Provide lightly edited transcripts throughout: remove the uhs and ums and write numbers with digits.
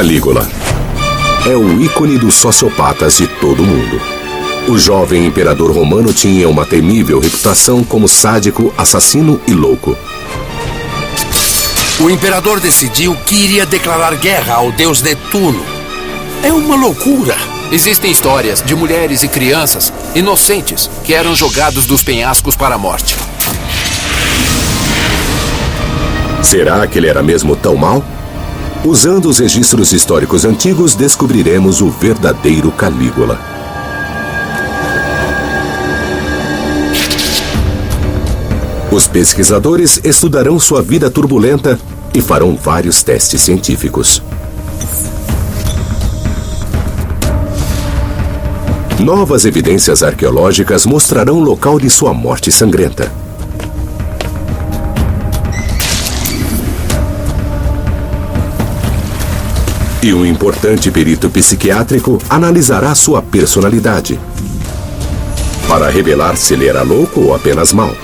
Calígula é o ícone dos sociopatas de todo o mundo. O jovem imperador romano tinha uma temível reputação como sádico, assassino e louco. O imperador decidiu que iria declarar guerra ao deus Netuno. É uma loucura. Existem histórias de mulheres e crianças inocentes que eram jogados dos penhascos para a morte. Será que ele era mesmo tão mau? Usando os registros históricos antigos, descobriremos o verdadeiro Calígula. Os pesquisadores estudarão sua vida turbulenta e farão vários testes científicos. Novas evidências arqueológicas mostrarão o local de sua morte sangrenta. E um importante perito psiquiátrico analisará sua personalidade para revelar se ele era louco ou apenas mau.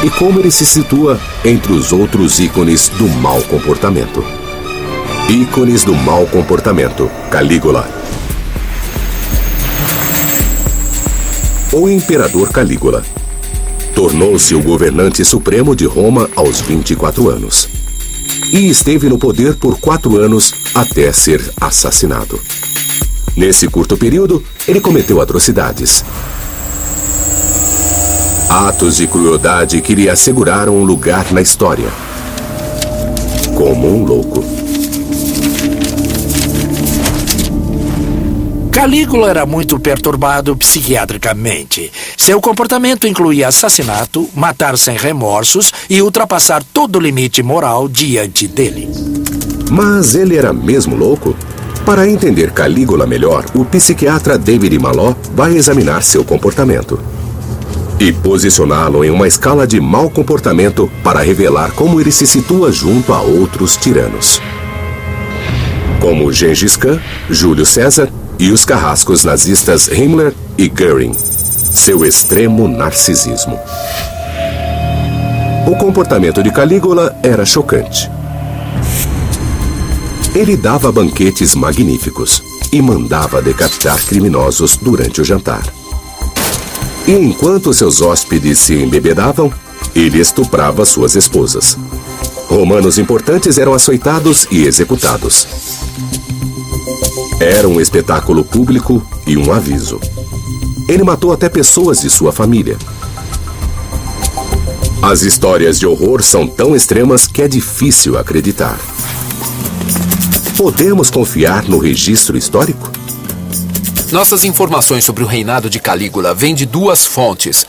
E como ele se situa entre os outros ícones do mau comportamento. Ícones do mau comportamento, Calígula. O imperador Calígula tornou-se o governante supremo de Roma aos 24 anos. E esteve no poder por 4 anos até ser assassinado. Nesse curto período, ele cometeu atrocidades. Atos de crueldade que lhe asseguraram um lugar na história. Como um louco. Calígula era muito perturbado psiquiatricamente. Seu comportamento incluía assassinato, matar sem remorsos e ultrapassar todo o limite moral diante dele. Mas ele era mesmo louco? Para entender Calígula melhor, o psiquiatra David Maló vai examinar seu comportamento e posicioná-lo em uma escala de mau comportamento para revelar como ele se situa junto a outros tiranos, como Gengis Khan, Júlio César e os carrascos nazistas Himmler e Göring. Seu extremo narcisismo. O comportamento de Calígula era chocante. Ele dava banquetes magníficos e mandava decapitar criminosos durante o jantar. E enquanto seus hóspedes se embebedavam, ele estuprava suas esposas. Romanos importantes eram açoitados e executados. Era um espetáculo público e um aviso. Ele matou até pessoas de sua família. As histórias de horror são tão extremas que é difícil acreditar. Podemos confiar no registro histórico? Nossas informações sobre o reinado de Calígula vêm de 2 fontes.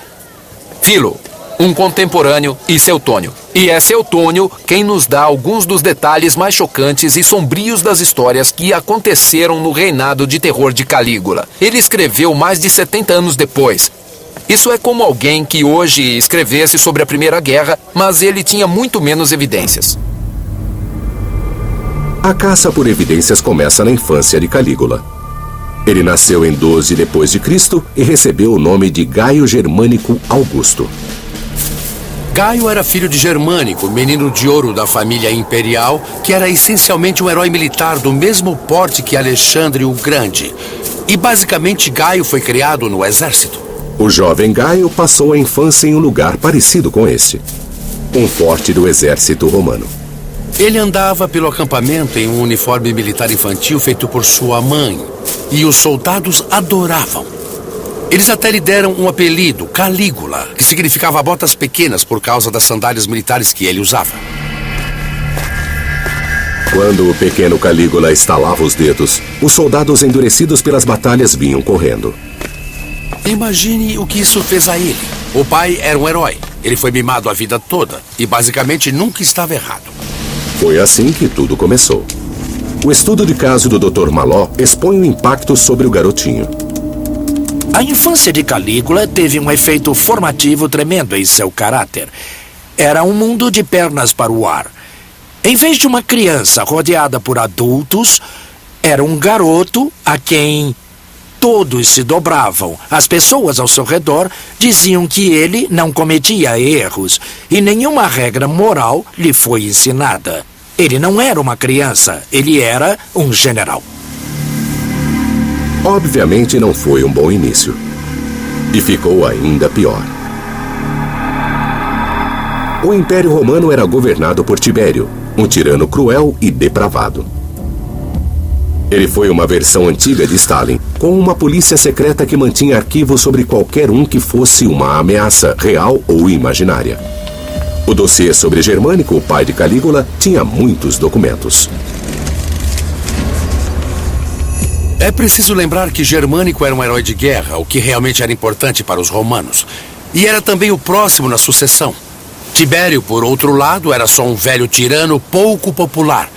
Filo, um contemporâneo, e Seutônio. E é Seutônio quem nos dá alguns dos detalhes mais chocantes e sombrios das histórias que aconteceram no reinado de terror de Calígula. Ele escreveu mais de 70 anos depois. Isso é como alguém que hoje escrevesse sobre a Primeira Guerra, mas ele tinha muito menos evidências. A caça por evidências começa na infância de Calígula. Ele nasceu em 12 d.C. e recebeu o nome de Gaio Germânico Augusto. Gaio era filho de Germânico, menino de ouro da família imperial, que era essencialmente um herói militar do mesmo porte que Alexandre o Grande. E basicamente Gaio foi criado no exército. O jovem Gaio passou a infância em um lugar parecido com esse. Um forte do exército romano. Ele andava pelo acampamento em um uniforme militar infantil feito por sua mãe. E os soldados adoravam. Eles até lhe deram um apelido, Calígula, que significava botas pequenas por causa das sandálias militares que ele usava. Quando o pequeno Calígula estalava os dedos, os soldados endurecidos pelas batalhas vinham correndo. Imagine o que isso fez a ele. O pai era um herói. Ele foi mimado a vida toda e basicamente nunca estava errado. Foi assim que tudo começou. O estudo de caso do Dr. Maló expõe o impacto sobre o garotinho. A infância de Calígula teve um efeito formativo tremendo em seu caráter. Era um mundo de pernas para o ar. Em vez de uma criança rodeada por adultos, era um garoto a quem todos se dobravam. As pessoas ao seu redor diziam que ele não cometia erros e nenhuma regra moral lhe foi ensinada. Ele não era uma criança, ele era um general. Obviamente não foi um bom início. E ficou ainda pior. O Império Romano era governado por Tibério, um tirano cruel e depravado. Ele foi uma versão antiga de Stalin, com uma polícia secreta que mantinha arquivos sobre qualquer um que fosse uma ameaça real ou imaginária. O dossiê sobre Germânico, o pai de Calígula, tinha muitos documentos. É preciso lembrar que Germânico era um herói de guerra, o que realmente era importante para os romanos. E era também o próximo na sucessão. Tibério, por outro lado, era só um velho tirano pouco popular.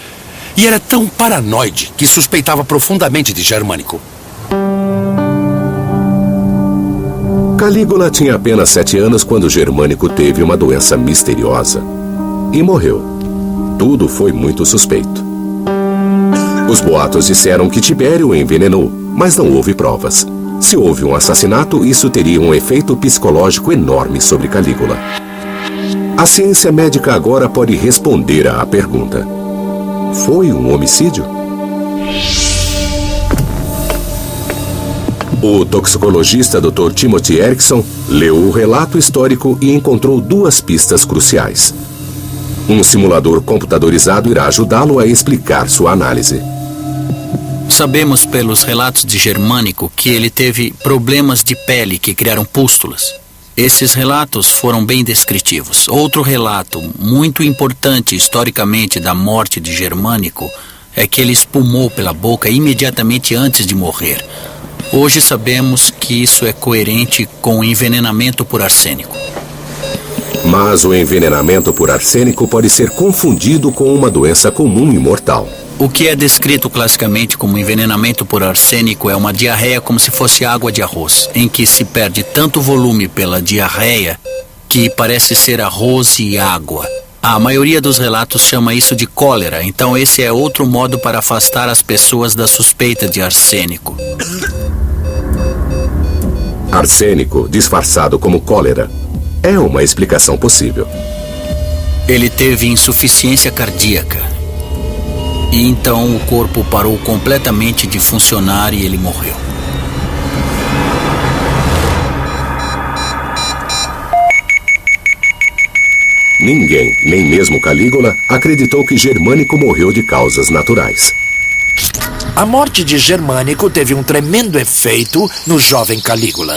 E era tão paranoide que suspeitava profundamente de Germânico. Calígula tinha apenas 7 anos quando Germânico teve uma doença misteriosa. E morreu. Tudo foi muito suspeito. Os boatos disseram que Tibério o envenenou, mas não houve provas. Se houve um assassinato, isso teria um efeito psicológico enorme sobre Calígula. A ciência médica agora pode responder à pergunta: foi um homicídio? O toxicologista Dr. Timothy Erickson leu o relato histórico e encontrou 2 pistas cruciais. Um simulador computadorizado irá ajudá-lo a explicar sua análise. Sabemos pelos relatos de Germânico que ele teve problemas de pele que criaram pústulas. Esses relatos foram bem descritivos. Outro relato muito importante historicamente da morte de Germânico é que ele espumou pela boca imediatamente antes de morrer. Hoje sabemos que isso é coerente com o envenenamento por arsênico. Mas o envenenamento por arsênico pode ser confundido com uma doença comum e mortal. O que é descrito classicamente como envenenamento por arsênico é uma diarreia como se fosse água de arroz, em que se perde tanto volume pela diarreia que parece ser arroz e água. A maioria dos relatos chama isso de cólera, então esse é outro modo para afastar as pessoas da suspeita de arsênico. Arsênico, disfarçado como cólera, é uma explicação possível. Ele teve insuficiência cardíaca. E então o corpo parou completamente de funcionar e ele morreu. Ninguém, nem mesmo Calígula, acreditou que Germânico morreu de causas naturais. A morte de Germânico teve um tremendo efeito no jovem Calígula.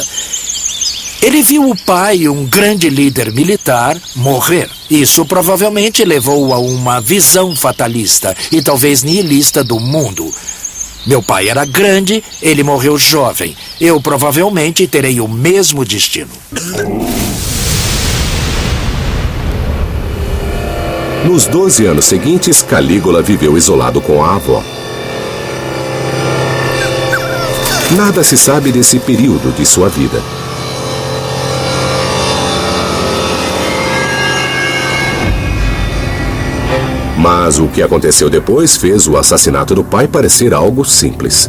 Ele viu o pai, um grande líder militar, morrer. Isso provavelmente levou a uma visão fatalista e talvez nihilista do mundo. Meu pai era grande, ele morreu jovem. Eu provavelmente terei o mesmo destino. Nos 12 anos seguintes, Calígula viveu isolado com a avó. Nada se sabe desse período de sua vida. Mas o que aconteceu depois fez o assassinato do pai parecer algo simples.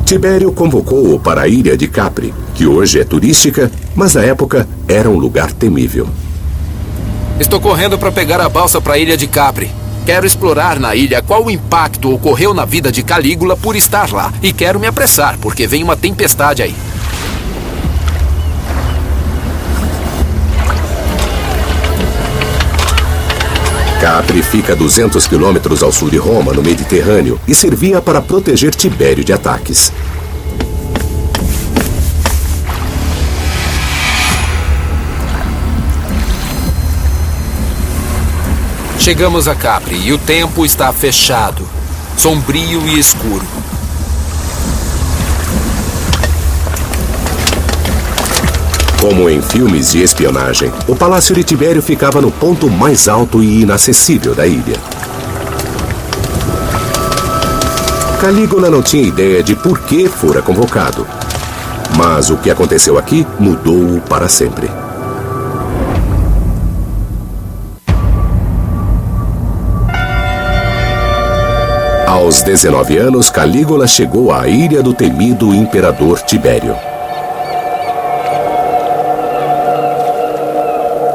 Tibério convocou-o para a ilha de Capri, que hoje é turística, mas na época era um lugar temível. Estou correndo para pegar a balsa para a ilha de Capri. Quero explorar na ilha qual impacto ocorreu na vida de Calígula por estar lá. E quero me apressar, porque vem uma tempestade aí. Capri fica a 200 quilômetros ao sul de Roma, no Mediterrâneo, e servia para proteger Tibério de ataques. Chegamos a Capri e o tempo está fechado, sombrio e escuro. Como em filmes de espionagem, o Palácio de Tibério ficava no ponto mais alto e inacessível da ilha. Calígula não tinha ideia de por que fora convocado. Mas o que aconteceu aqui mudou-o para sempre. Aos 19 anos, Calígula chegou à ilha do temido imperador Tibério.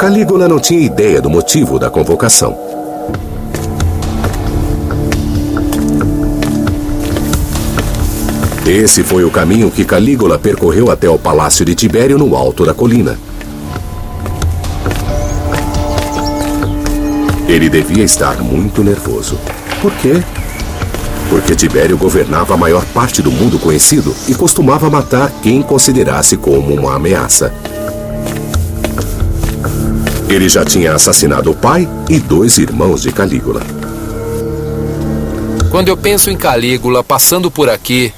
Calígula não tinha ideia do motivo da convocação. Esse foi o caminho que Calígula percorreu até o palácio de Tibério no alto da colina. Ele devia estar muito nervoso. Por quê? Porque Tibério governava a maior parte do mundo conhecido e costumava matar quem considerasse como uma ameaça. Ele já tinha assassinado o pai e 2 irmãos de Calígula. Quando eu penso em Calígula passando por aqui,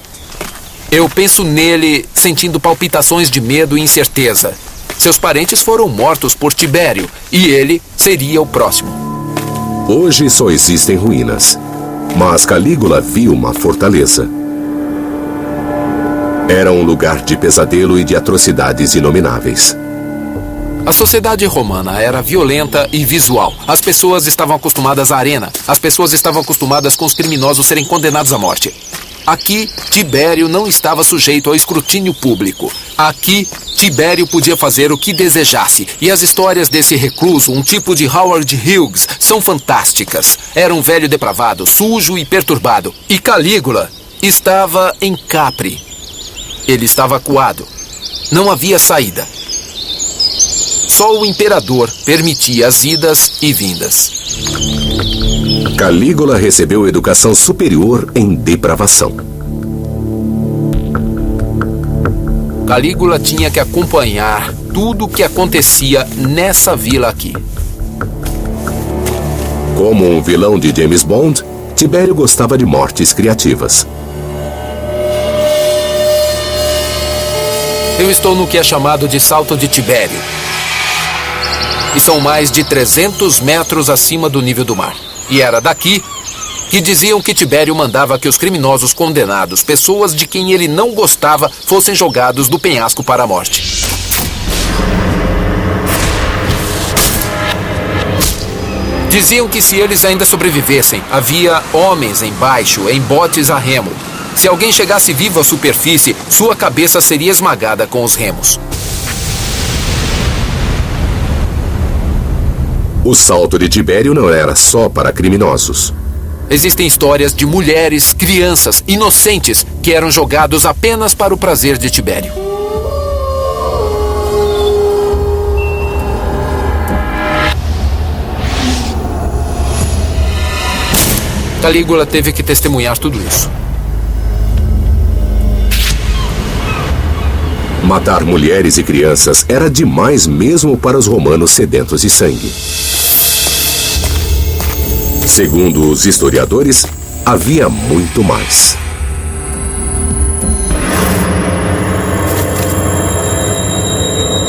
eu penso nele sentindo palpitações de medo e incerteza. Seus parentes foram mortos por Tibério e ele seria o próximo. Hoje só existem ruínas, mas Calígula viu uma fortaleza. Era um lugar de pesadelo e de atrocidades inomináveis. A sociedade romana era violenta e visual. As pessoas estavam acostumadas à arena. As pessoas estavam acostumadas com os criminosos serem condenados à morte. Aqui, Tibério não estava sujeito ao escrutínio público. Aqui, Tibério podia fazer o que desejasse. E as histórias desse recluso, um tipo de Howard Hughes, são fantásticas. Era um velho depravado, sujo e perturbado. E Calígula estava em Capri. Ele estava acuado. Não havia saída. Só o imperador permitia as idas e vindas. Calígula recebeu educação superior em depravação. Calígula tinha que acompanhar tudo o que acontecia nessa vila aqui. Como um vilão de James Bond, Tibério gostava de mortes criativas. Eu estou no que é chamado de Salto de Tibério. E são mais de 300 metros acima do nível do mar. E era daqui que diziam que Tibério mandava que os criminosos condenados, pessoas de quem ele não gostava, fossem jogados do penhasco para a morte. Diziam que se eles ainda sobrevivessem, havia homens embaixo, em botes a remo. Se alguém chegasse vivo à superfície, sua cabeça seria esmagada com os remos. O salto de Tibério não era só para criminosos. Existem histórias de mulheres, crianças, inocentes, que eram jogados apenas para o prazer de Tibério. Calígula teve que testemunhar tudo isso. Matar mulheres e crianças era demais mesmo para os romanos sedentos de sangue. Segundo os historiadores, havia muito mais.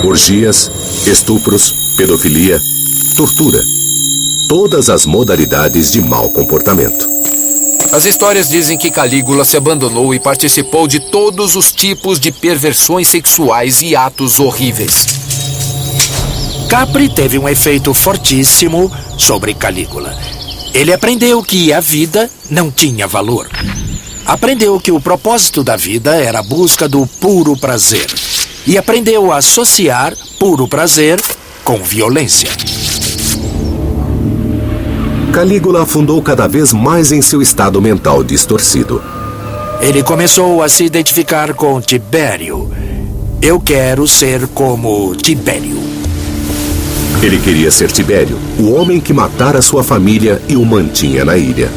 Orgias, estupros, pedofilia, tortura. Todas as modalidades de mau comportamento. As histórias dizem que Calígula se abandonou e participou de todos os tipos de perversões sexuais e atos horríveis. Capri teve um efeito fortíssimo sobre Calígula. Ele aprendeu que a vida não tinha valor. Aprendeu que o propósito da vida era a busca do puro prazer. E aprendeu a associar puro prazer com violência. Calígula afundou cada vez mais em seu estado mental distorcido. Ele começou a se identificar com Tibério. Eu quero ser como Tibério. Ele queria ser Tibério, o homem que matara sua família e o mantinha na ilha.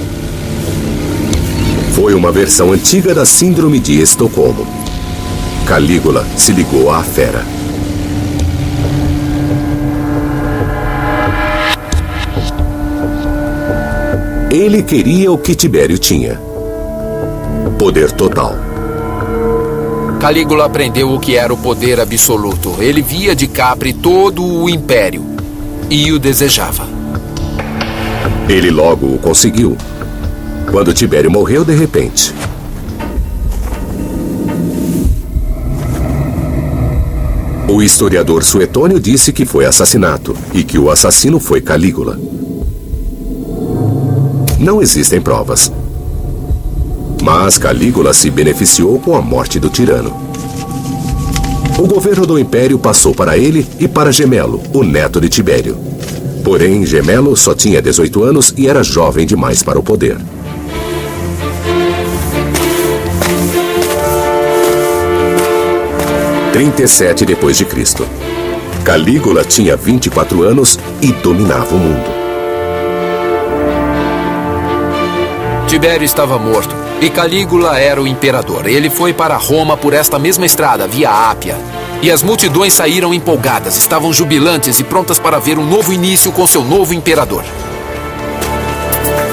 Foi uma versão antiga da Síndrome de Estocolmo. Calígula se ligou à fera. Ele queria o que Tibério tinha: poder total. Calígula aprendeu o que era o poder absoluto. Ele via de Capri todo o império e o desejava. Ele logo o conseguiu, quando Tibério morreu de repente. O historiador Suetônio disse que foi assassinato e que o assassino foi Calígula. Não existem provas. Mas Calígula se beneficiou com a morte do tirano. O governo do Império passou para ele e para Gemelo, o neto de Tibério. Porém, Gemelo só tinha 18 anos e era jovem demais para o poder. Em 37 depois de Cristo. Calígula tinha 24 anos e dominava o mundo. Tibério estava morto e Calígula era o imperador. Ele foi para Roma por esta mesma estrada, via Ápia. E as multidões saíram empolgadas, estavam jubilantes e prontas para ver um novo início com seu novo imperador.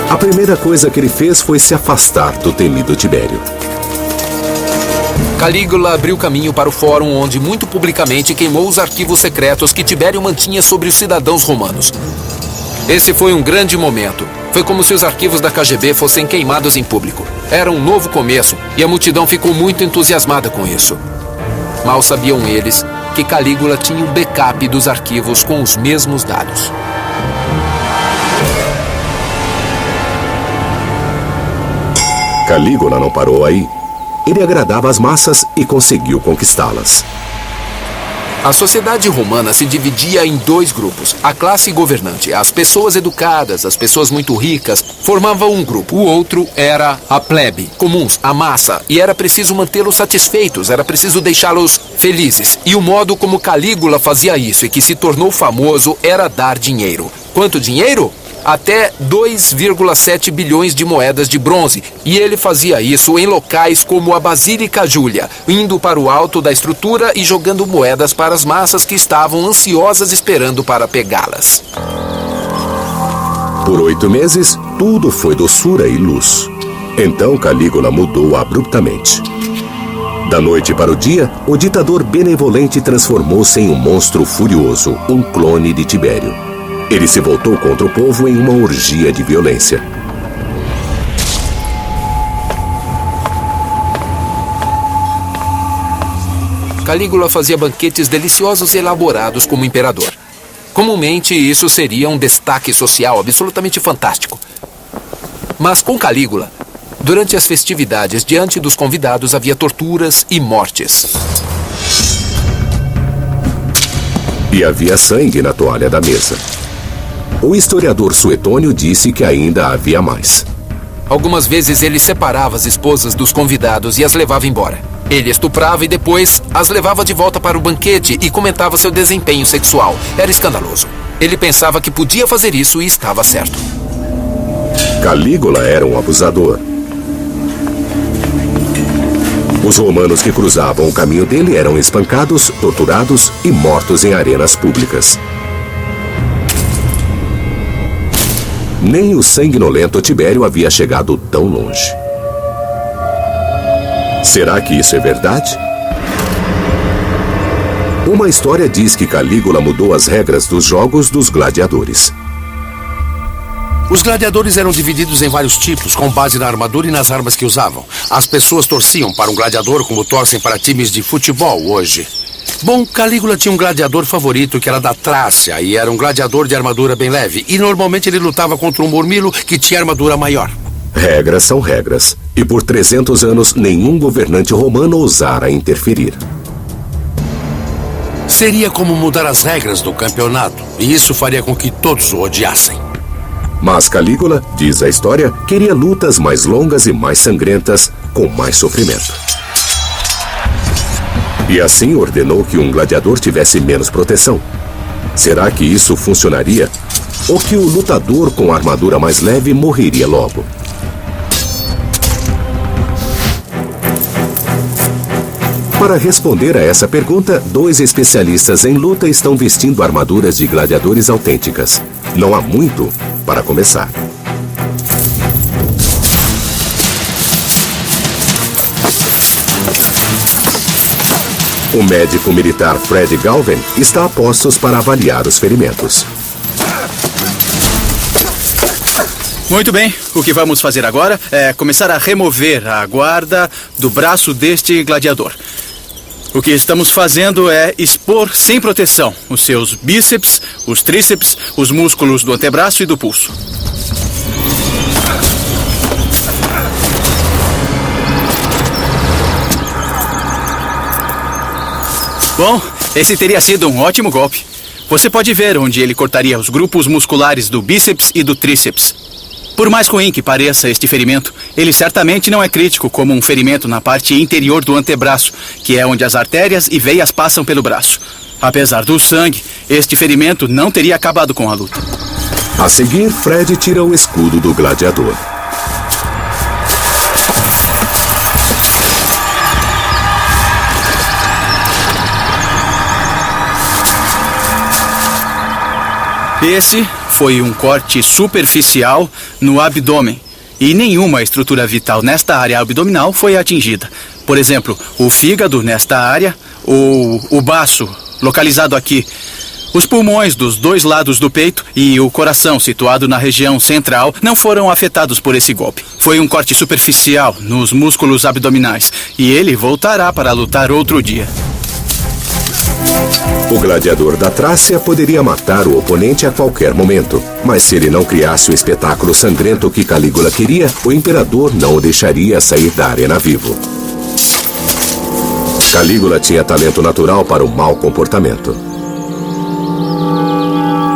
A primeira coisa que ele fez foi se afastar do temido Tibério. Calígula abriu caminho para o fórum onde muito publicamente queimou os arquivos secretos que Tibério mantinha sobre os cidadãos romanos. Esse foi um grande momento. Foi como se os arquivos da KGB fossem queimados em público. Era um novo começo e a multidão ficou muito entusiasmada com isso. Mal sabiam eles que Calígula tinha um backup dos arquivos com os mesmos dados. Calígula não parou aí. Ele agradava as massas e conseguiu conquistá-las. A sociedade romana se dividia em dois grupos. A classe governante, as pessoas educadas, as pessoas muito ricas, formavam um grupo. O outro era a plebe, comuns, a massa. E era preciso mantê-los satisfeitos, era preciso deixá-los felizes. E o modo como Calígula fazia isso e que se tornou famoso era dar dinheiro. Quanto dinheiro? Até 2,7 bilhões de moedas de bronze. E ele fazia isso em locais como a Basílica Júlia, indo para o alto da estrutura e jogando moedas para as massas que estavam ansiosas esperando para pegá-las. Por 8 meses, tudo foi doçura e luz. Então Calígula mudou abruptamente. Da noite para o dia, o ditador benevolente transformou-se em um monstro furioso, um clone de Tibério. Ele se voltou contra o povo em uma orgia de violência. Calígula fazia banquetes deliciosos e elaborados como imperador. Comumente, isso seria um destaque social absolutamente fantástico. Mas com Calígula, durante as festividades, diante dos convidados, havia torturas e mortes. E havia sangue na toalha da mesa. O historiador Suetônio disse que ainda havia mais. Algumas vezes ele separava as esposas dos convidados e as levava embora. Ele estuprava e depois as levava de volta para o banquete e comentava seu desempenho sexual. Era escandaloso. Ele pensava que podia fazer isso e estava certo. Calígula era um abusador. Os romanos que cruzavam o caminho dele eram espancados, torturados e mortos em arenas públicas. Nem o sanguinolento Tibério havia chegado tão longe. Será que isso é verdade? Uma história diz que Calígula mudou as regras dos jogos dos gladiadores. Os gladiadores eram divididos em vários tipos, com base na armadura e nas armas que usavam. As pessoas torciam para um gladiador como torcem para times de futebol hoje. Bom, Calígula tinha um gladiador favorito que era da Trácia e era um gladiador de armadura bem leve. E normalmente ele lutava contra um murmilo que tinha armadura maior. Regras são regras. E por 300 anos nenhum governante romano ousara interferir. Seria como mudar as regras do campeonato. E isso faria com que todos o odiassem. Mas Calígula, diz a história, queria lutas mais longas e mais sangrentas, com mais sofrimento. E assim ordenou que um gladiador tivesse menos proteção. Será que isso funcionaria? Ou que o lutador com a armadura mais leve morreria logo? Para responder a essa pergunta, 2 especialistas em luta estão vestindo armaduras de gladiadores autênticas. Não há muito para começar. O médico militar Fred Galvin está a postos para avaliar os ferimentos. Muito bem, o que vamos fazer agora é começar a remover a guarda do braço deste gladiador. O que estamos fazendo é expor sem proteção os seus bíceps, os tríceps, os músculos do antebraço e do pulso. Bom, esse teria sido um ótimo golpe. Você pode ver onde ele cortaria os grupos musculares do bíceps e do tríceps. Por mais ruim que pareça este ferimento, ele certamente não é crítico como um ferimento na parte interior do antebraço, que é onde as artérias e veias passam pelo braço. Apesar do sangue, este ferimento não teria acabado com a luta. A seguir, Fred tira o escudo do gladiador. Esse foi um corte superficial no abdômen e nenhuma estrutura vital nesta área abdominal foi atingida. Por exemplo, o fígado nesta área, o baço localizado aqui, os pulmões dos dois lados do peito e o coração situado na região central não foram afetados por esse golpe. Foi um corte superficial nos músculos abdominais e ele voltará para lutar outro dia. O gladiador da Trácia poderia matar o oponente a qualquer momento, mas se ele não criasse o espetáculo sangrento que Calígula queria, o imperador não o deixaria sair da arena vivo. Calígula tinha talento natural para o mau comportamento.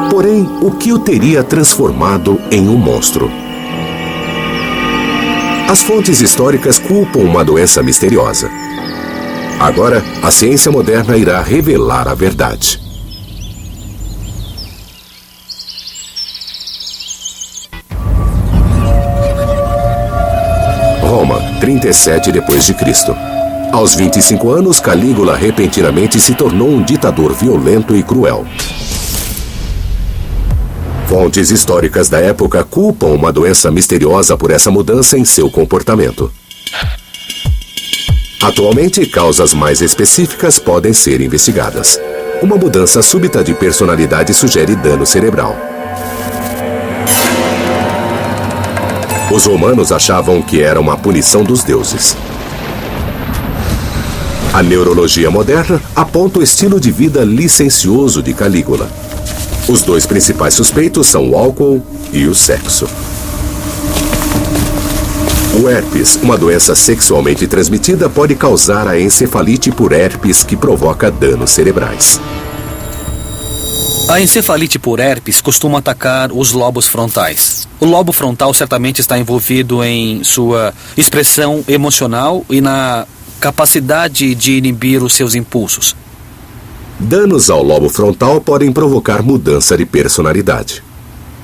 Porém, o que o teria transformado em um monstro? As fontes históricas culpam uma doença misteriosa. Agora, a ciência moderna irá revelar a verdade. Roma, 37 d.C. Aos 25 anos, Calígula repentinamente se tornou um ditador violento e cruel. Fontes históricas da época culpam uma doença misteriosa por essa mudança em seu comportamento. Atualmente, causas mais específicas podem ser investigadas. Uma mudança súbita de personalidade sugere dano cerebral. Os romanos achavam que era uma punição dos deuses. A neurologia moderna aponta o estilo de vida licencioso de Calígula. Os dois principais suspeitos são o álcool e o sexo. O herpes, uma doença sexualmente transmitida, pode causar a encefalite por herpes, que provoca danos cerebrais. A encefalite por herpes costuma atacar os lobos frontais. O lobo frontal certamente está envolvido em sua expressão emocional e na capacidade de inibir os seus impulsos. Danos ao lobo frontal podem provocar mudança de personalidade.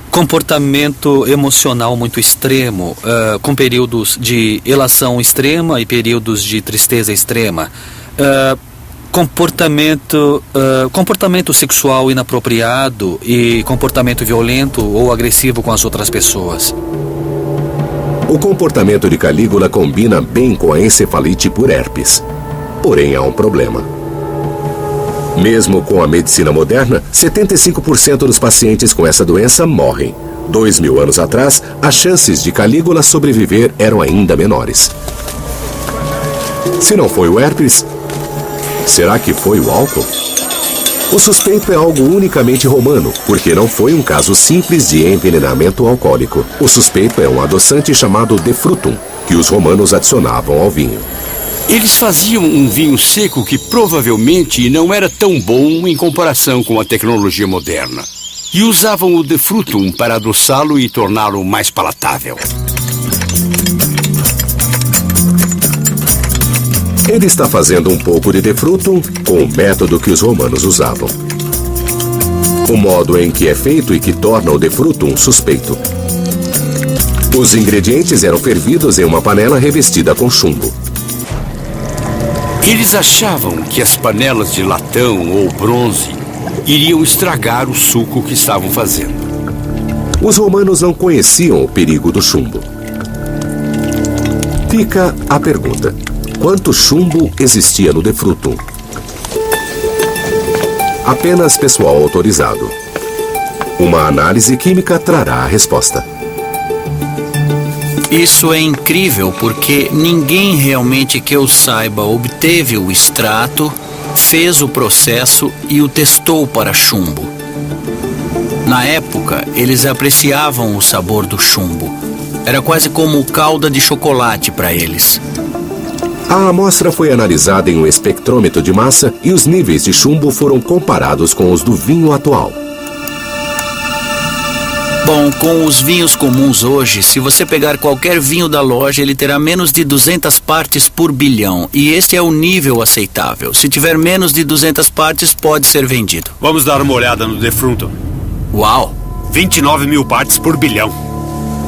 Comportamento emocional muito extremo, com períodos de elação extrema e períodos de tristeza extrema. Comportamento sexual inapropriado e comportamento violento ou agressivo com as outras pessoas. O comportamento de Calígula combina bem com a encefalite por herpes. Porém, há um problema. Mesmo com a medicina moderna, 75% dos pacientes com essa doença morrem. 2000 anos atrás, as chances de Calígula sobreviver eram ainda menores. Se não foi o herpes, será que foi o álcool? O suspeito é algo unicamente romano, porque não foi um caso simples de envenenamento alcoólico. O suspeito é um adoçante chamado defrutum, que os romanos adicionavam ao vinho. Eles faziam um vinho seco que provavelmente não era tão bom em comparação com a tecnologia moderna. E usavam o defrutum para adoçá-lo e torná-lo mais palatável. Ele está fazendo um pouco de defrutum com o método que os romanos usavam. O modo em que é feito e que torna o defrutum suspeito. Os ingredientes eram fervidos em uma panela revestida com chumbo. Eles achavam que as panelas de latão ou bronze iriam estragar o suco que estavam fazendo. Os romanos não conheciam o perigo do chumbo. Fica a pergunta: quanto chumbo existia no defrutum? Apenas pessoal autorizado. Uma análise química trará a resposta. Isso é incrível porque ninguém realmente que eu saiba obteve o extrato, fez o processo e o testou para chumbo. Na época, eles apreciavam o sabor do chumbo. Era quase como calda de chocolate para eles. A amostra foi analisada em um espectrômetro de massa e os níveis de chumbo foram comparados com os do vinho atual. Bom, com os vinhos comuns hoje, se você pegar qualquer vinho da loja, ele terá menos de 200 partes por bilhão. E este é o nível aceitável. Se tiver menos de 200 partes, pode ser vendido. Vamos dar uma olhada no defunto. Uau! 29 mil partes por bilhão.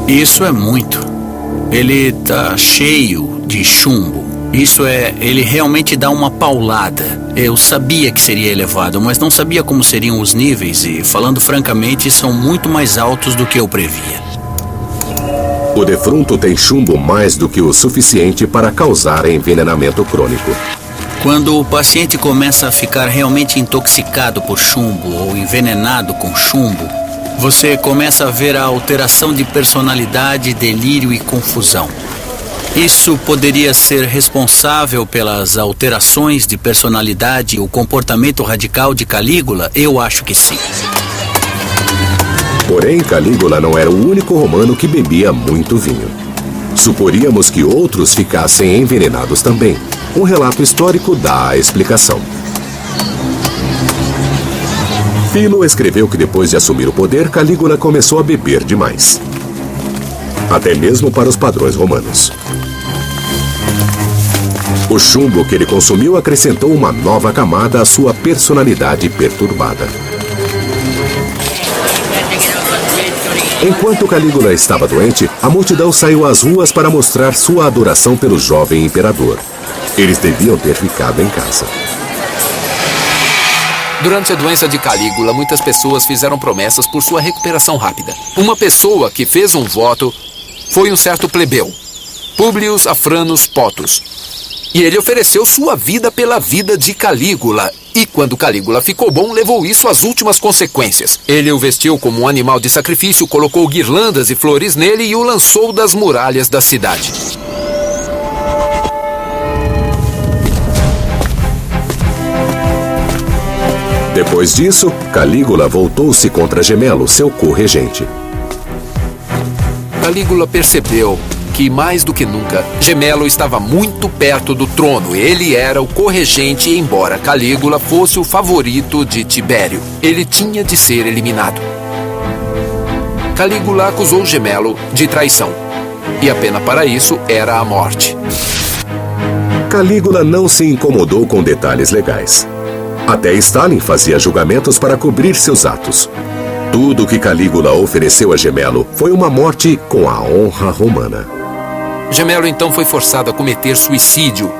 Isso é muito. Ele tá cheio de chumbo. Ele realmente dá uma paulada. Eu sabia que seria elevado, mas não sabia como seriam os níveis e, falando francamente, são muito mais altos do que eu previa. O defunto tem chumbo mais do que o suficiente para causar envenenamento crônico. Quando o paciente começa a ficar realmente intoxicado por chumbo ou envenenado com chumbo, você começa a ver a alteração de personalidade, delírio e confusão. Isso poderia ser responsável pelas alterações de personalidade e o comportamento radical de Calígula? Eu acho que sim. Porém, Calígula não era o único romano que bebia muito vinho. Suporíamos que outros ficassem envenenados também. Um relato histórico dá a explicação. Philo escreveu que depois de assumir o poder, Calígula começou a beber demais. Até mesmo para os padrões romanos. O chumbo que ele consumiu acrescentou uma nova camada à sua personalidade perturbada. Enquanto Calígula estava doente, a multidão saiu às ruas para mostrar sua adoração pelo jovem imperador. Eles deviam ter ficado em casa. Durante a doença de Calígula, muitas pessoas fizeram promessas por sua recuperação rápida. Uma pessoa que fez um voto foi um certo plebeu, Publius Afranus Potus. E ele ofereceu sua vida pela vida de Calígula. E quando Calígula ficou bom, levou isso às últimas consequências. Ele o vestiu como um animal de sacrifício, colocou guirlandas e flores nele e o lançou das muralhas da cidade. Depois disso, Calígula voltou-se contra Gemelo, seu co-regente. Calígula percebeu que, mais do que nunca, Gemelo estava muito perto do trono. Ele era o corregente, embora Calígula fosse o favorito de Tibério. Ele tinha de ser eliminado. Calígula acusou Gemelo de traição. E a pena para isso era a morte. Calígula não se incomodou com detalhes legais. Até Stalin fazia julgamentos para cobrir seus atos. Tudo o que Calígula ofereceu a Gemelo foi uma morte com a honra romana. Gemelo então foi forçado a cometer suicídio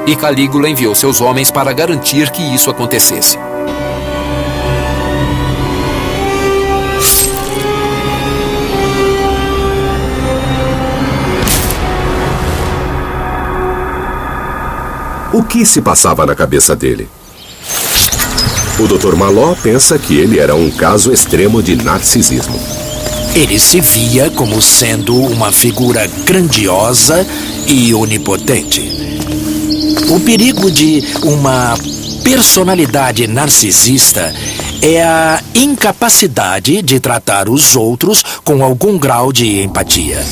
e Calígula enviou seus homens para garantir que isso acontecesse. O que se passava na cabeça dele? O Dr. Maló pensa que ele era um caso extremo de narcisismo. Ele se via como sendo uma figura grandiosa e onipotente. O perigo de uma personalidade narcisista é a incapacidade de tratar os outros com algum grau de empatia.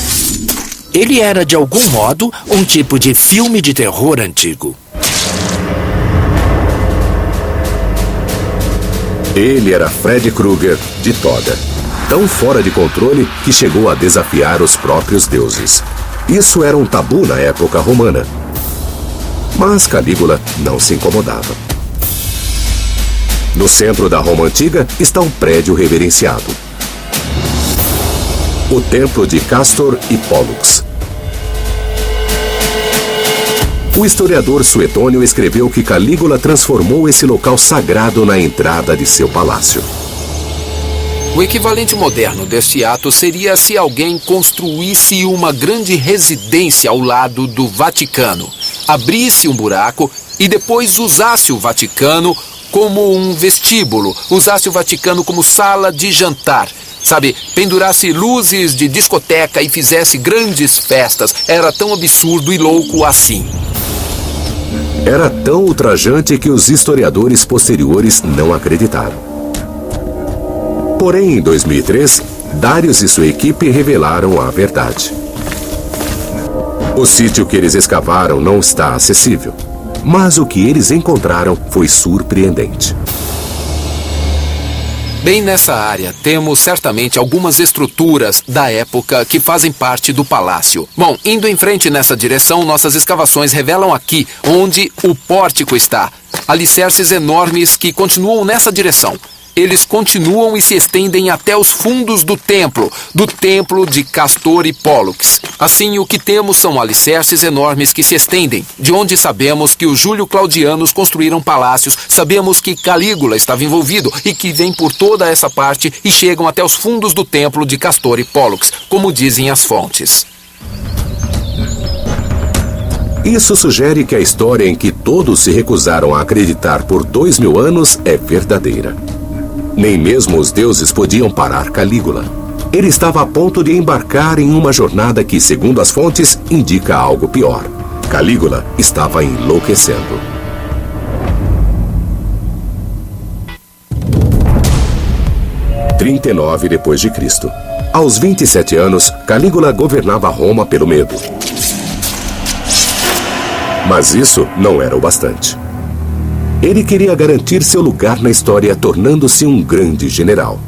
Ele era, de algum modo, um tipo de filme de terror antigo. Ele era Fred Krueger de toga, tão fora de controle que chegou a desafiar os próprios deuses. Isso era um tabu na época romana. Mas Calígula não se incomodava. No centro da Roma antiga está um prédio reverenciado. O templo de Castor e Pollux. O historiador Suetônio escreveu que Calígula transformou esse local sagrado na entrada de seu palácio. O equivalente moderno deste ato seria se alguém construísse uma grande residência ao lado do Vaticano, abrisse um buraco e depois usasse o Vaticano como um vestíbulo, usasse o Vaticano como sala de jantar. Sabe, pendurasse luzes de discoteca e fizesse grandes festas. Era tão absurdo e louco assim. Era tão ultrajante que os historiadores posteriores não acreditaram. Porém, em 2003, Darius e sua equipe revelaram a verdade. O sítio que eles escavaram não está acessível, mas o que eles encontraram foi surpreendente. Bem nessa área, temos certamente algumas estruturas da época que fazem parte do palácio. Bom, indo em frente nessa direção, nossas escavações revelam aqui onde o pórtico está. Alicerces enormes que continuam nessa direção. Eles continuam e se estendem até os fundos do templo de Castor e Pólux. Assim, o que temos são alicerces enormes que se estendem, de onde sabemos que os Júlio-Claudianos construíram palácios, sabemos que Calígula estava envolvido e que vêm por toda essa parte e chegam até os fundos do templo de Castor e Pólux, como dizem as fontes. Isso sugere que a história em que todos se recusaram a acreditar por 2000 anos é verdadeira. Nem mesmo os deuses podiam parar Calígula. Ele estava a ponto de embarcar em uma jornada que, segundo as fontes, indica algo pior. Calígula estava enlouquecendo. Em 39 d.C. Aos 27 anos, Calígula governava Roma pelo medo. Mas isso não era o bastante. Ele queria garantir seu lugar na história, tornando-se um grande general.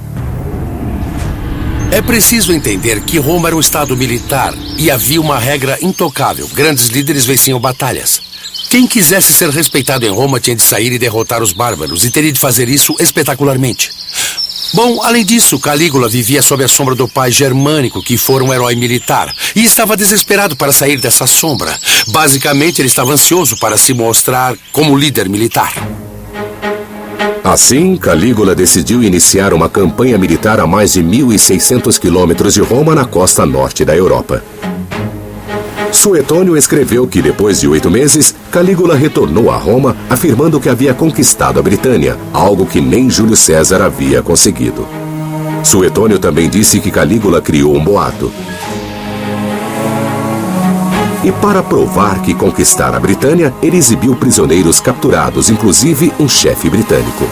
É preciso entender que Roma era um estado militar e havia uma regra intocável. Grandes líderes venciam batalhas. Quem quisesse ser respeitado em Roma tinha de sair e derrotar os bárbaros, e teria de fazer isso espetacularmente. Bom, além disso, Calígula vivia sob a sombra do pai Germânico, que fora um herói militar, e estava desesperado para sair dessa sombra. Basicamente, ele estava ansioso para se mostrar como líder militar. Assim, Calígula decidiu iniciar uma campanha militar a mais de 1.600 quilômetros de Roma, na costa norte da Europa. Suetônio escreveu que depois de 8 meses, Calígula retornou a Roma, afirmando que havia conquistado a Britânia, algo que nem Júlio César havia conseguido. Suetônio também disse que Calígula criou um boato. E para provar que conquistara a Britânia, ele exibiu prisioneiros capturados, inclusive um chefe britânico.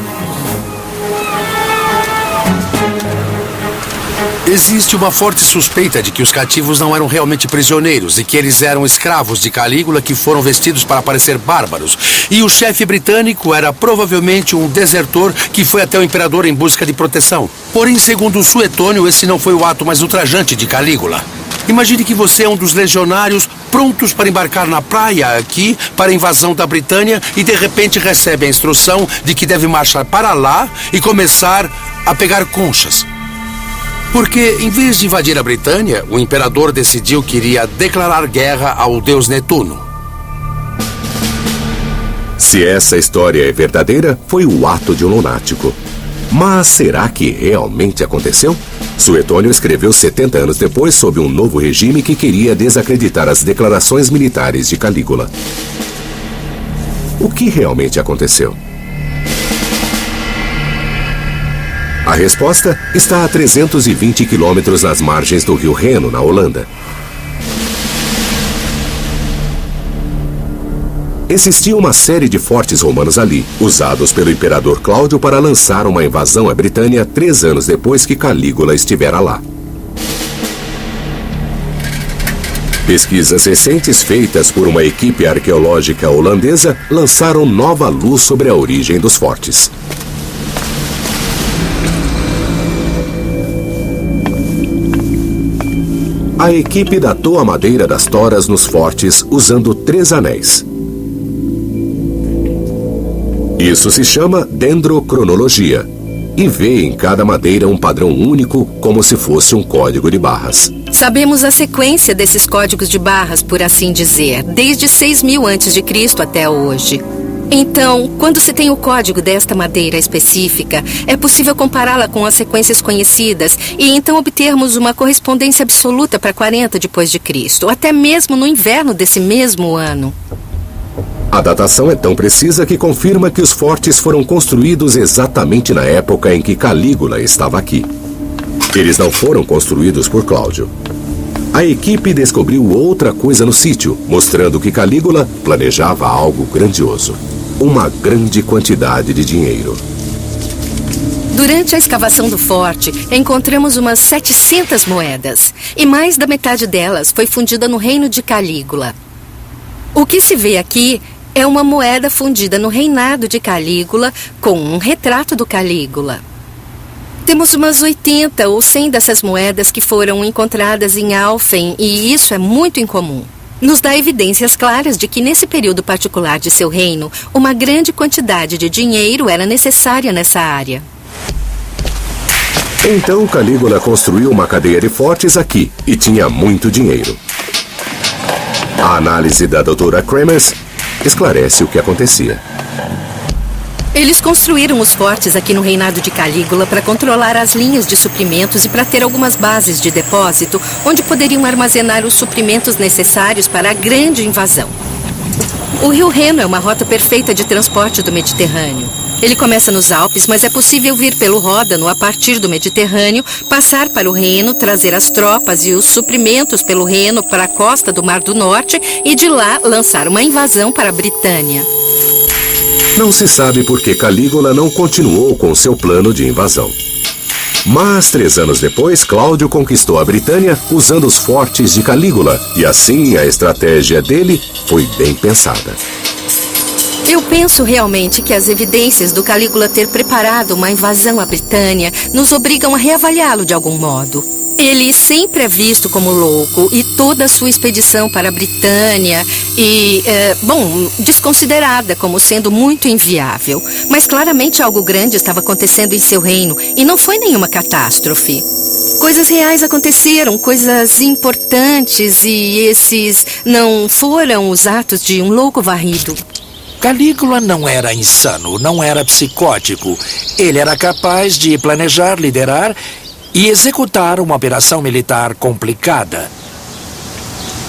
Existe uma forte suspeita de que os cativos não eram realmente prisioneiros e que eles eram escravos de Calígula que foram vestidos para parecer bárbaros. E o chefe britânico era provavelmente um desertor que foi até o imperador em busca de proteção. Porém, segundo Suetônio, esse não foi o ato mais ultrajante de Calígula. Imagine que você é um dos legionários prontos para embarcar na praia aqui para a invasão da Britânia e de repente recebe a instrução de que deve marchar para lá e começar a pegar conchas. Porque, em vez de invadir a Britânia, o imperador decidiu que iria declarar guerra ao deus Netuno. Se essa história é verdadeira, foi o ato de um lunático. Mas será que realmente aconteceu? Suetônio escreveu 70 anos depois sob um novo regime que queria desacreditar as declarações militares de Calígula. O que realmente aconteceu? A resposta está a 320 quilômetros nas margens do rio Reno, na Holanda. Existia uma série de fortes romanos ali, usados pelo imperador Cláudio para lançar uma invasão à Britânia 3 anos depois que Calígula estivera lá. Pesquisas recentes feitas por uma equipe arqueológica holandesa lançaram nova luz sobre a origem dos fortes. A equipe datou a madeira das toras nos fortes usando 3 anéis. Isso se chama dendrocronologia e vê em cada madeira um padrão único, como se fosse um código de barras. Sabemos a sequência desses códigos de barras, por assim dizer, desde 6.000 a.C. até hoje. Então, quando se tem o código desta madeira específica, é possível compará-la com as sequências conhecidas e então obtermos uma correspondência absoluta para 40 d.C., até mesmo no inverno desse mesmo ano. A datação é tão precisa que confirma que os fortes foram construídos exatamente na época em que Calígula estava aqui. Eles não foram construídos por Cláudio. A equipe descobriu outra coisa no sítio, mostrando que Calígula planejava algo grandioso. Uma grande quantidade de dinheiro. Durante a escavação do forte, encontramos umas 700 moedas. E mais da metade delas foi fundida no reino de Calígula. O que se vê aqui é uma moeda fundida no reinado de Calígula com um retrato do Calígula. Temos umas 80 ou 100 dessas moedas que foram encontradas em Alphen, e isso é muito incomum. Nos dá evidências claras de que nesse período particular de seu reino, uma grande quantidade de dinheiro era necessária nessa área. Então Calígula construiu uma cadeia de fortes aqui e tinha muito dinheiro. A análise da doutora Kremers esclarece o que acontecia. Eles construíram os fortes aqui no reinado de Calígula para controlar as linhas de suprimentos e para ter algumas bases de depósito onde poderiam armazenar os suprimentos necessários para a grande invasão. O rio Reno é uma rota perfeita de transporte do Mediterrâneo. Ele começa nos Alpes, mas é possível vir pelo Ródano a partir do Mediterrâneo, passar para o Reno, trazer as tropas e os suprimentos pelo Reno para a costa do Mar do Norte e de lá lançar uma invasão para a Britânia. Não se sabe por que Calígula não continuou com seu plano de invasão. Mas 3 anos depois, Cláudio conquistou a Britânia usando os fortes de Calígula, e assim a estratégia dele foi bem pensada. Eu penso realmente que as evidências do Calígula ter preparado uma invasão à Britânia nos obrigam a reavaliá-lo de algum modo. Ele sempre é visto como louco e toda a sua expedição para a Britânia desconsiderada como sendo muito inviável. Mas claramente algo grande estava acontecendo em seu reino e não foi nenhuma catástrofe. Coisas reais aconteceram, coisas importantes, e esses não foram os atos de um louco varrido. Calígula não era insano, não era psicótico. Ele era capaz de planejar, liderar e executar uma operação militar complicada.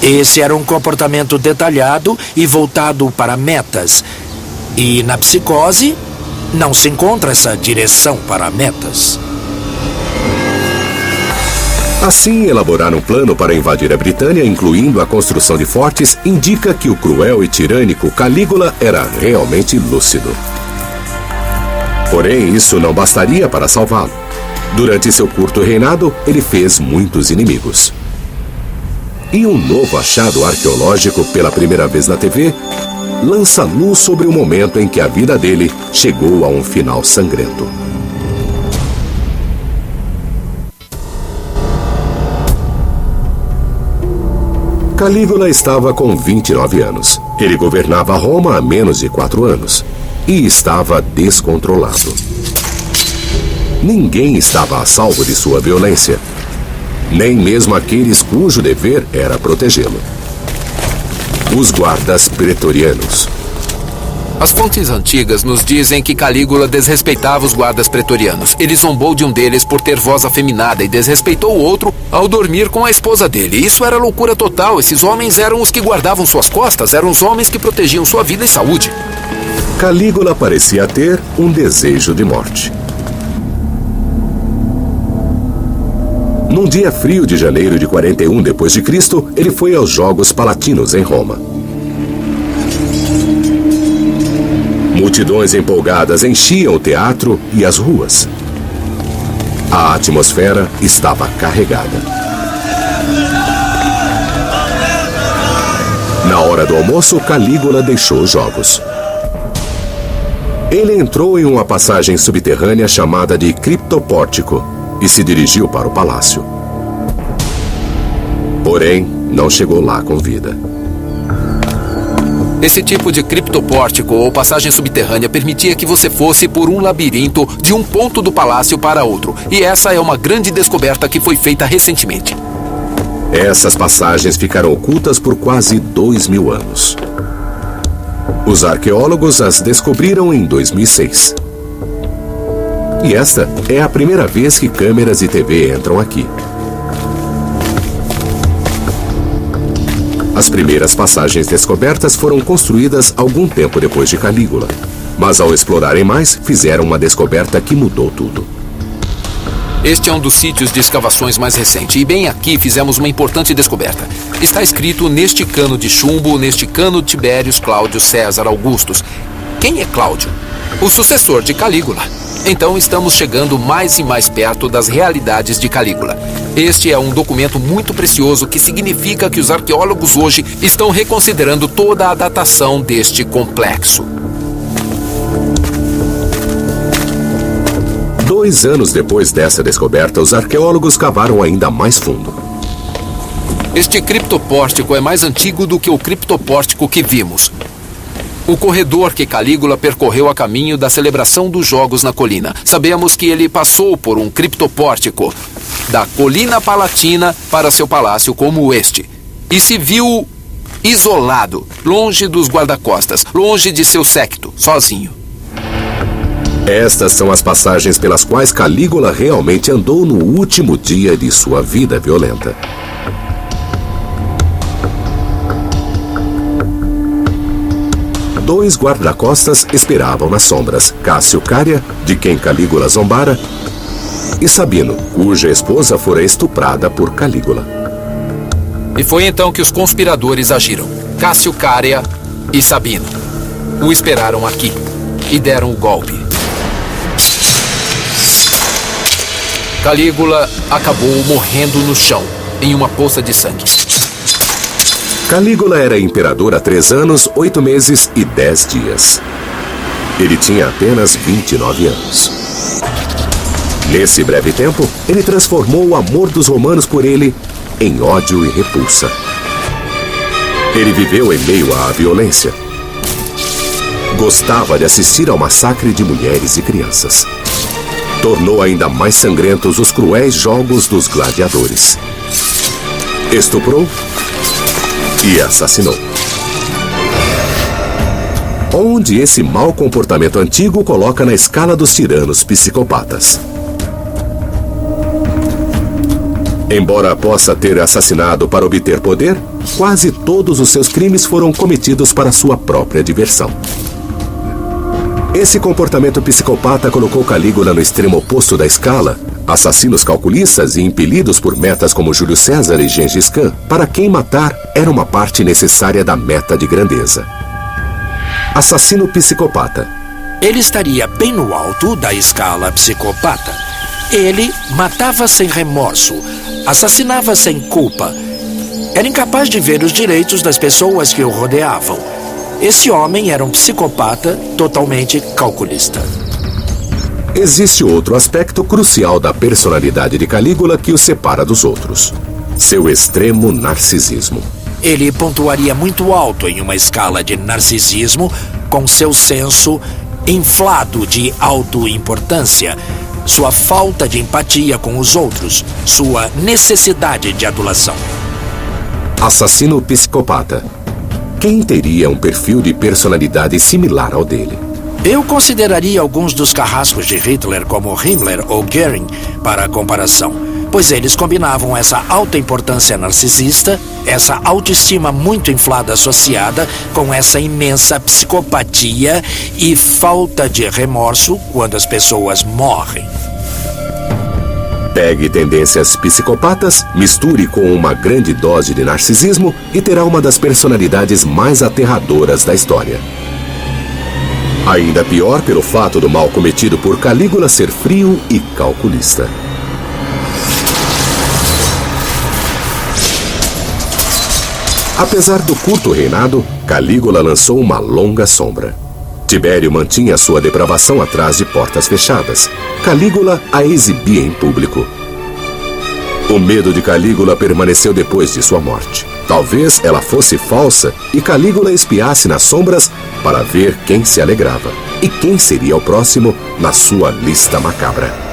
Esse era um comportamento detalhado e voltado para metas. E na psicose, não se encontra essa direção para metas. Assim, elaborar um plano para invadir a Britânia, incluindo a construção de fortes, indica que o cruel e tirânico Calígula era realmente lúcido. Porém, isso não bastaria para salvá-lo. Durante seu curto reinado, ele fez muitos inimigos. E um novo achado arqueológico, pela primeira vez na TV, lança luz sobre o momento em que a vida dele chegou a um final sangrento. Calígula estava com 29 anos. Ele governava Roma há menos de 4 anos. E estava descontrolado. Ninguém estava a salvo de sua violência. Nem mesmo aqueles cujo dever era protegê-lo. Os guardas pretorianos. As fontes antigas nos dizem que Calígula desrespeitava os guardas pretorianos. Ele zombou de um deles por ter voz afeminada e desrespeitou o outro ao dormir com a esposa dele. Isso era loucura total. Esses homens eram os que guardavam suas costas, eram os homens que protegiam sua vida e saúde. Calígula parecia ter um desejo de morte. Num dia frio de janeiro de 41 d.C., ele foi aos Jogos Palatinos em Roma. Multidões empolgadas enchiam o teatro e as ruas. A atmosfera estava carregada. Na hora do almoço, Calígula deixou os jogos. Ele entrou em uma passagem subterrânea chamada de Criptopórtico e se dirigiu para o palácio. Porém, não chegou lá com vida. Esse tipo de criptopórtico ou passagem subterrânea permitia que você fosse por um labirinto de um ponto do palácio para outro. E essa é uma grande descoberta que foi feita recentemente. Essas passagens ficaram ocultas por quase 2000 anos. Os arqueólogos as descobriram em 2006. E esta é a primeira vez que câmeras de TV entram aqui. As primeiras passagens descobertas foram construídas algum tempo depois de Calígula. Mas ao explorarem mais, fizeram uma descoberta que mudou tudo. Este é um dos sítios de escavações mais recentes. E bem aqui fizemos uma importante descoberta. Está escrito neste cano de chumbo, neste cano Tibérios Cláudio César Augustus. Quem é Cláudio? O sucessor de Calígula. Então estamos chegando mais e mais perto das realidades de Calígula. Este é um documento muito precioso que significa que os arqueólogos hoje estão reconsiderando toda a datação deste complexo. 2 anos depois dessa descoberta, os arqueólogos cavaram ainda mais fundo. Este criptopórtico é mais antigo do que o criptopórtico que vimos. O corredor que Calígula percorreu a caminho da celebração dos Jogos na colina. Sabemos que ele passou por um criptopórtico da colina palatina para seu palácio como este. E se viu isolado, longe dos guarda-costas, longe de seu séquito, sozinho. Estas são as passagens pelas quais Calígula realmente andou no último dia de sua vida violenta. Dois guarda-costas esperavam nas sombras: Cássio Cária, de quem Calígula zombara, e Sabino, cuja esposa fora estuprada por Calígula. E foi então que os conspiradores agiram. Cássio Cária e Sabino o esperaram aqui e deram o golpe. Calígula acabou morrendo no chão, em uma poça de sangue. Calígula era imperador há 3 anos, 8 meses e 10 dias. Ele tinha apenas 29 anos. Nesse breve tempo, ele transformou o amor dos romanos por ele em ódio e repulsa. Ele viveu em meio à violência. Gostava de assistir ao massacre de mulheres e crianças. Tornou ainda mais sangrentos os cruéis jogos dos gladiadores. Estuprou e assassinou. Onde esse mau comportamento antigo coloca na escala dos tiranos psicopatas. Embora possa ter assassinado para obter poder, quase todos os seus crimes foram cometidos para sua própria diversão. Esse comportamento psicopata colocou Calígula no extremo oposto da escala. Assassinos calculistas e impelidos por metas como Júlio César e Gengis Khan, para quem matar era uma parte necessária da meta de grandeza. Assassino psicopata. Ele estaria bem no alto da escala psicopata. Ele matava sem remorso, assassinava sem culpa. Era incapaz de ver os direitos das pessoas que o rodeavam. Esse homem era um psicopata totalmente calculista. Existe outro aspecto crucial da personalidade de Calígula que o separa dos outros: seu extremo narcisismo. Ele pontuaria muito alto em uma escala de narcisismo, com seu senso inflado de autoimportância, sua falta de empatia com os outros, sua necessidade de adulação. Assassino psicopata. Quem teria um perfil de personalidade similar ao dele? Eu consideraria alguns dos carrascos de Hitler como Himmler ou Goering para comparação, pois eles combinavam essa alta importância narcisista, essa autoestima muito inflada associada com essa imensa psicopatia e falta de remorso quando as pessoas morrem. Pegue tendências psicopatas, misture com uma grande dose de narcisismo e terá uma das personalidades mais aterradoras da história. Ainda pior pelo fato do mal cometido por Calígula ser frio e calculista. Apesar do curto reinado, Calígula lançou uma longa sombra. Tibério mantinha sua depravação atrás de portas fechadas. Calígula a exibia em público. O medo de Calígula permaneceu depois de sua morte. Talvez ela fosse falsa e Calígula espiasse nas sombras para ver quem se alegrava e quem seria o próximo na sua lista macabra.